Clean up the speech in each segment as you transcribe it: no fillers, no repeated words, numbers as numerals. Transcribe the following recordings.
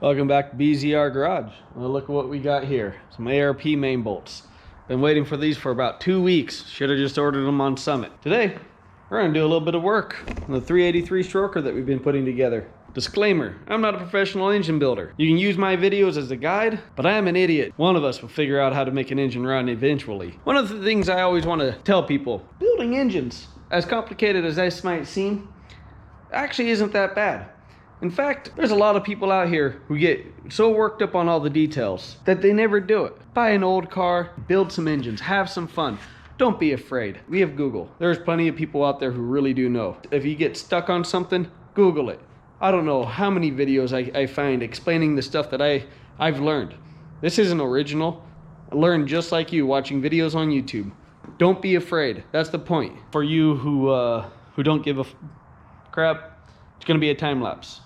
Welcome back to BZR Garage. Well, look at what we got here. Some ARP main bolts. Been waiting for these for about 2 weeks. Should have just ordered them on Summit. Today, we're gonna do a little bit of work on the 383 stroker that we've been putting together. Disclaimer, I'm not a professional engine builder. You can use my videos as a guide, but I am an idiot. One of us will figure out how to make an engine run eventually. One of the things I always want to tell people, building engines, as complicated as this might seem, actually isn't that bad. In fact, there's a lot of people out here who get so worked up on all the details that they never do it. Buy an old car, build some engines, have some fun. Don't be afraid. We have Google. There's plenty of people out there who really do know. If you get stuck on something, Google it. I don't know how many videos I find explaining the stuff that I've learned. This isn't original. I learned just like you watching videos on YouTube. Don't be afraid. That's the point. For you who don't give a crap, it's gonna be a time lapse.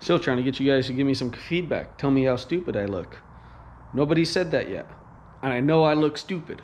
Still trying to get you guys to give me some feedback. Tell me how stupid I look. Nobody said that yet. And I know I look stupid.